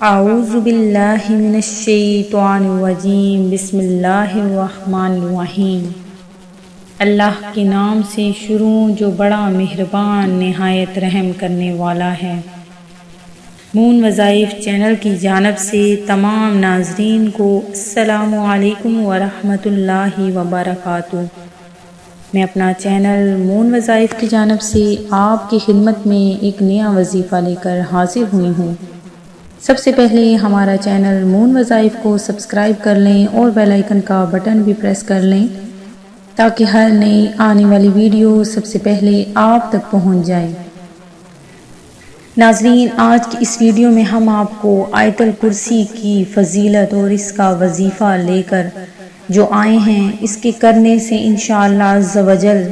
اعوذ باللہ من الشیطان الرجیم بسم اللہ الرحمن الرحیم۔ اللہ کے نام سے شروع جو بڑا مہربان نہایت رحم کرنے والا ہے۔ مون وظائف چینل کی جانب سے تمام ناظرین کو السلام علیکم ورحمۃ اللہ وبرکاتہ۔ میں اپنا چینل مون وظائف کی جانب سے آپ کی خدمت میں ایک نیا وظیفہ لے کر حاضر ہوئی ہوں۔ سب سے پہلے ہمارا چینل مون وظائف کو سبسکرائب کر لیں اور بیل آئیکن کا بٹن بھی پریس کر لیں تاکہ ہر نئی آنے والی ویڈیو سب سے پہلے آپ تک پہنچ جائے۔ ناظرین، آج کی اس ویڈیو میں ہم آپ کو آیت الکرسی کی فضیلت اور اس کا وظیفہ لے کر جو آئے ہیں، اس کے کرنے سے انشاءاللہ عز و جل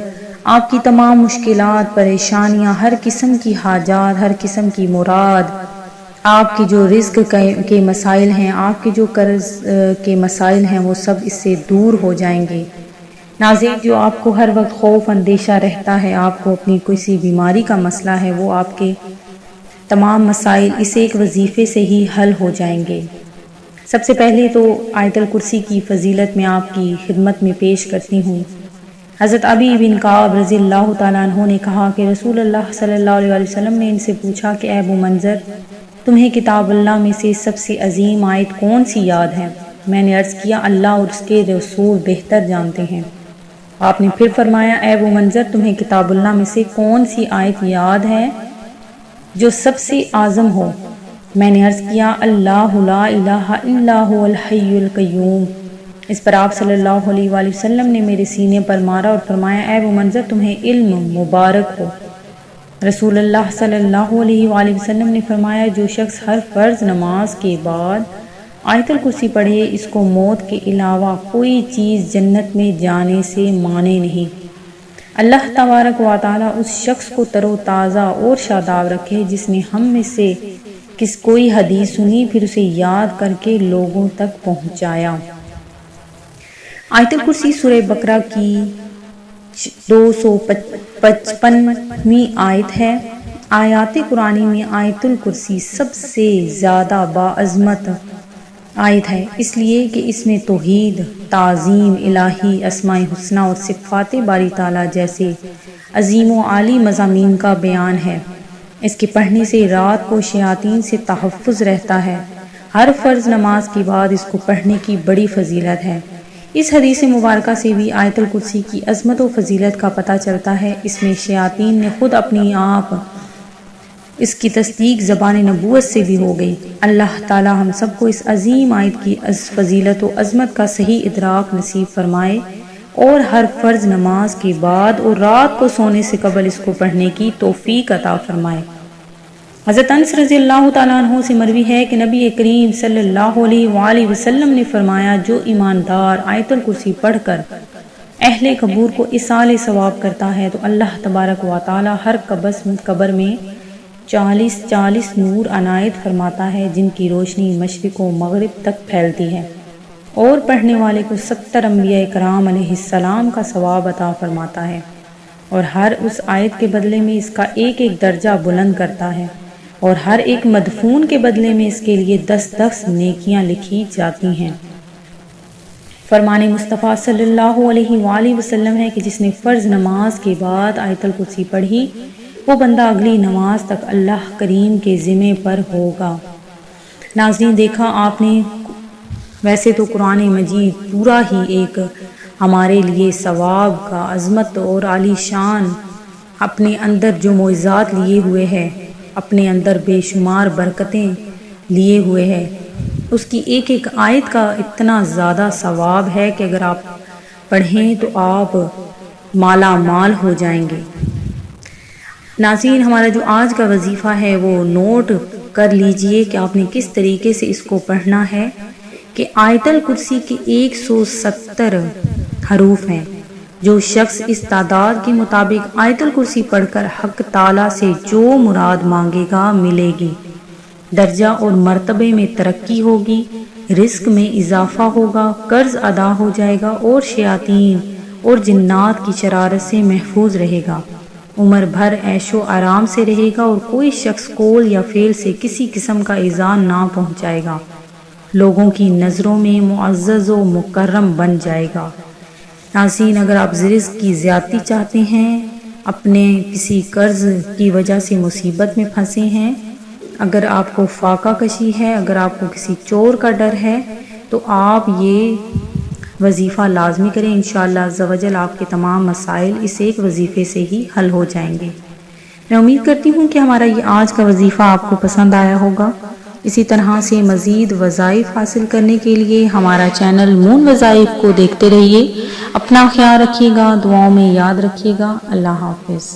آپ کی تمام مشکلات، پریشانیاں، ہر قسم کی حاجات، ہر قسم کی مراد، آپ کے جو رزق کے مسائل ہیں، آپ کے جو قرض کے مسائل ہیں، وہ سب اس سے دور ہو جائیں گے۔ ناظرین، جو آپ کو ہر وقت خوف اندیشہ رہتا ہے، آپ کو اپنی کسی بیماری کا مسئلہ ہے، وہ آپ کے تمام مسائل اس ایک وظیفے سے ہی حل ہو جائیں گے۔ سب سے پہلے تو آیت الکرسی کی فضیلت میں آپ کی خدمت میں پیش کرتی ہوں۔ حضرت ابی بن کعب رضی اللہ تعالیٰ عنہ نے کہا کہ رسول اللہ صلی اللہ علیہ وسلم نے ان سے پوچھا کہ اے ابو منذر، تمہیں کتاب اللہ میں سے سب سے عظیم آیت کون سی یاد ہے؟ میں نے عرض کیا، اللہ اور اس کے رسول بہتر جانتے ہیں۔ آپ نے پھر فرمایا، اے ابو منذر، تمہیں کتاب اللہ میں سے کون سی آیت یاد ہے جو سب سے اعظم ہو؟ میں نے عرض کیا، اللہ لا الہ الا هو الحی القیوم۔ اس پر آپ صلی اللہ علیہ وآلہ وسلم نے میرے سینے پر مارا اور فرمایا، اے ابو منذر، تمہیں علم مبارک ہو۔ رسول اللہ صلی اللہ علیہ وآلہ وسلم نے فرمایا، جو شخص ہر فرض نماز کے بعد آیت الکرسی پڑھے، اس کو موت کے علاوہ کوئی چیز جنت میں جانے سے مانے نہیں۔ اللہ تبارک و تعالیٰ اس شخص کو تر و تازہ اور شاداب رکھے جس نے ہم میں سے کوئی حدیث سنی، پھر اسے یاد کر کے لوگوں تک پہنچایا۔ آیت الکرسی سورہ بقرہ کی 255ویں آیت ہے۔ آیات قرآنی میں آیت الکرسی سب سے زیادہ باعظمت آیت ہے، اس لیے کہ اس میں توحید، تعظیم الہی، اسماء حسنی اور صفات باری تعالیٰ جیسے عظیم و عالی مضامین کا بیان ہے۔ اس کے پڑھنے سے رات کو شیاطین سے تحفظ رہتا ہے۔ ہر فرض نماز کے بعد اس کو پڑھنے کی بڑی فضیلت ہے۔ اس حدیث مبارکہ سے بھی آیت الکرسی کی عظمت و فضیلت کا پتہ چلتا ہے۔ اس میں شیاطین نے خود اپنی آپ اس کی تصدیق زبان نبوت سے بھی ہو گئی۔ اللہ تعالی ہم سب کو اس عظیم آیت کی فضیلت و عظمت کا صحیح ادراک نصیب فرمائے اور ہر فرض نماز کے بعد اور رات کو سونے سے قبل اس کو پڑھنے کی توفیق عطا فرمائے۔ حضرت انس رضی اللہ تعالیٰ عنہ سے مروی ہے کہ نبی کریم صلی اللہ علیہ وآلہ وسلم نے فرمایا، جو ایماندار آیت الکرسی پڑھ کر اہل قبور کو ایصال ثواب کرتا ہے تو اللہ تبارک و تعالیٰ ہر قبر میں 40 نور عنایت فرماتا ہے، جن کی روشنی مشرق و مغرب تک پھیلتی ہے، اور پڑھنے والے کو 70 انبیاء کرام علیہ السلام کا ثواب عطا فرماتا ہے، اور ہر اس آیت کے بدلے میں اس کا ایک ایک درجہ بلند کرتا ہے، اور ہر ایک مدفون کے بدلے میں اس کے لیے 10 نیکیاں لکھی جاتی ہیں۔ فرمان مصطفیٰ صلی اللہ علیہ وآلہ وسلم ہے کہ جس نے فرض نماز کے بعد آیت الکرسی پڑھی، وہ بندہ اگلی نماز تک اللہ کریم کے ذمہ پر ہوگا۔ ناظرین، دیکھا آپ نے، ویسے تو قرآن مجید پورا ہی ایک ہمارے لیے ثواب کا، عظمت اور عالی شان اپنے اندر جو معجزات لیے ہوئے ہے، اپنے اندر بے شمار برکتیں لیے ہوئے ہے، اس کی ایک ایک آیت کا اتنا زیادہ ثواب ہے کہ اگر آپ پڑھیں تو آپ مالا مال ہو جائیں گے۔ ناظرین، ہمارا جو آج کا وظیفہ ہے وہ نوٹ کر لیجئے کہ آپ نے کس طریقے سے اس کو پڑھنا ہے، کہ آیت الکرسی کے 170 حروف ہیں۔ جو شخص اس تعداد کے مطابق آیت الکرسی پڑھ کر حق تعالیٰ سے جو مراد مانگے گا ملے گی، درجہ اور مرتبے میں ترقی ہوگی، رزق میں اضافہ ہوگا، قرض ادا ہو جائے گا، اور شیاطین اور جنات کی شرارت سے محفوظ رہے گا۔ عمر بھر عیش و آرام سے رہے گا اور کوئی شخص قول یا فعل سے کسی قسم کا ایذا نہ پہنچائے گا، لوگوں کی نظروں میں معزز و مکرم بن جائے گا۔ ناظرین، اگر آپ رزق کی زیادتی چاہتے ہیں، اپنے کسی قرض کی وجہ سے مصیبت میں پھنسے ہیں، اگر آپ کو فاقہ کشی ہے، اگر آپ کو کسی چور کا ڈر ہے، تو آپ یہ وظیفہ لازمی کریں۔ انشاءاللہ عز و جل آپ کے تمام مسائل اس ایک وظیفے سے ہی حل ہو جائیں گے۔ میں امید کرتی ہوں کہ ہمارا یہ آج کا وظیفہ آپ کو پسند آیا ہوگا۔ اسی طرح سے مزید وظائف حاصل کرنے کے لیے ہمارا چینل مون وظائف کو دیکھتے رہیے۔ اپنا خیال رکھیے گا، دعاؤں میں یاد رکھیے گا۔ اللہ حافظ۔